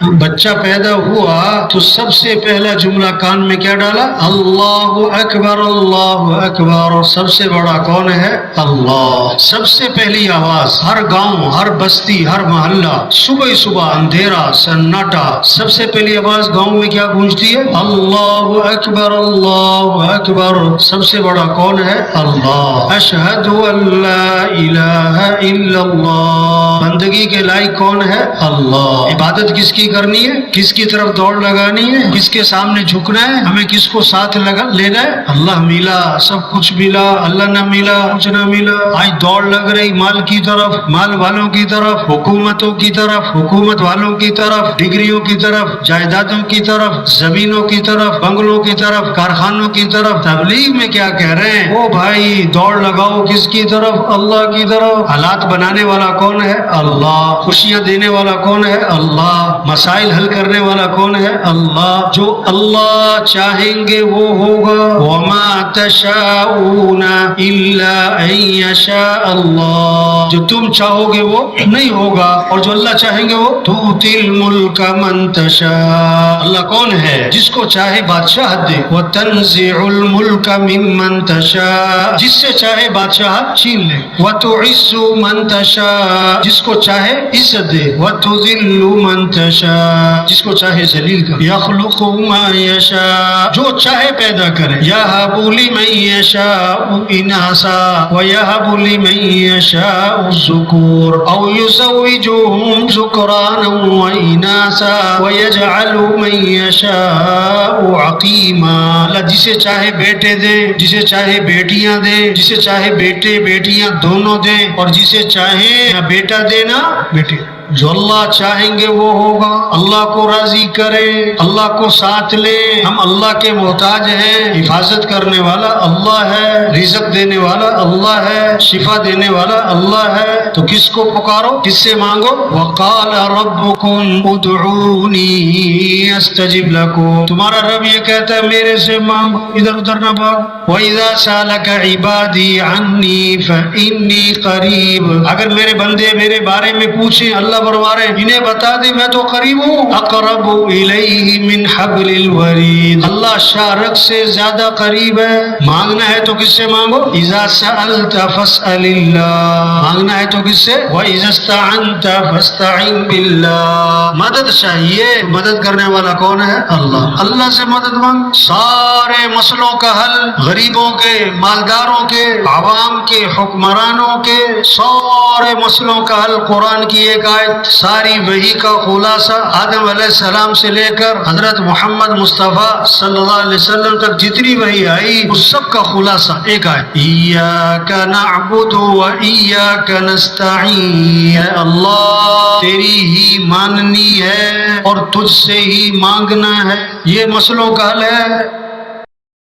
بچہ پیدا ہوا تو سب سے پہلا جملہ کان میں کیا ڈالا؟ اللہ اکبر اللہ اکبر. سب سے بڑا کون ہے؟ اللہ. سب سے پہلی آواز ہر گاؤں، ہر بستی، ہر محلہ، صبح صبح اندھیرا سناٹا، سب سے پہلی آواز گاؤں میں کیا گونجتی ہے؟ اللہ اکبر اللہ اکبر. سب سے بڑا کون ہے؟ اللہ. اشہد ان لا الہ الا اللہ. بندگی کے لائق کون ہے؟ اللہ. عبادت کس کی کرنی ہے؟ کس کی طرف دوڑ لگانی ہے؟ کس کے سامنے جھکنا ہے؟ ہمیں کس کو ساتھ لینا ہے؟ اللہ ملا سب کچھ ملا، اللہ نہ ملا کچھ نہ ملا. آج دوڑ لگ رہی مال کی طرف، مال والوں کی طرف، حکومتوں کی طرف، حکومت والوں کی طرف، ڈگریوں کی طرف، جائیدادوں کی طرف، زمینوں کی طرف، بنگلوں کی طرف، کارخانوں کی طرف. تبلیغ میں کیا کہہ رہے ہیں؟ او بھائی دوڑ لگاؤ کس کی طرف؟ اللہ کی طرف. حالات بنانے والا کون ہے؟ اللہ. خوشیاں دینے والا کون ہے؟ اللہ. مسائل حل کرنے والا کون ہے؟ اللہ. جو اللہ چاہیں گے وہ ہوگا. وما تشاءون الا ان یشاء اللہ. جو تم چاہو گے وہ نہیں ہوگا، اور جو اللہ چاہیں گے وہ تؤتی الملک من تشاء. اللہ کون ہے؟ جس کو چاہے بادشاہت دے. وتنزع الملک ممن تشاء. جس سے چاہے بادشاہت چھین لے. وتعز من تشاء. جس کو چاہے عزت دے. وتذل من تشاء. جس کو چاہے ذلیل کر. یخلق ما یشاء. جو چاہے پیدا کرے. یہب لمن یشاء اناسا ویہب لمن یشاء الذکور او یزوجہم ذکرانا واناسا ویجعل من یشاء عقیما. اللہ جسے چاہے بیٹے دے، جسے چاہے بیٹیاں دے، جسے چاہے بیٹے بیٹیاں دونوں دے، اور جسے چاہے نہ بیٹا دے نہ بیٹی. جو اللہ چاہیں گے وہ ہوگا. اللہ کو راضی کرے، اللہ کو ساتھ لے. ہم اللہ کے محتاج ہیں. حفاظت کرنے والا اللہ ہے، رزق دینے والا اللہ ہے، شفا دینے والا اللہ ہے. تو کس کو پکارو، کس سے مانگو؟ وقال ربکم ادعونی استجب لکم. تمہارا رب یہ کہتا ہے میرے سے مانگو، ادھر ادھر نہ بھاگ. وَإِذَا سَأَلَكَ عِبَادِي عَنِّي فَإِنِّي قَرِيبٌ. اگر میرے بندے میرے بارے میں پوچھیں، اللہ فرمارے انہیں بتا دے میں تو قریب ہوں. اقرب الیہ من حبل الورید. اللہ شارق سے زیادہ قریب ہے. مانگنا ہے تو کس سے مانگو؟ اذا سألت فاسأل اللہ. مانگنا ہے تو کس سے؟ وَإِذَا اسْتَعَنْتَ فَاسْتَعِنْ بِاللَّهِ. مدد چاہیے، مدد کرنے والا کون ہے؟ اللہ. اللہ سے مدد مانگ. سارے مسئلوں کا حل، غریبوں کے، مالداروں کے، عوام کے، حکمرانوں کے سارے مسئلوں کا حل قرآن کی ایک آیت. ساری وحی کا خلاصہ آدم علیہ السلام سے لے کر حضرت محمد مصطفیٰ صلی اللہ علیہ وسلم تک جتنی وحی آئی اس سب کا خلاصہ ایک آیت. ایاک نعبد و ایاک نستعین. اللہ تیری ہی ماننی ہے اور تجھ سے ہی مانگنا ہے. یہ مسئلوں کا حل ہے.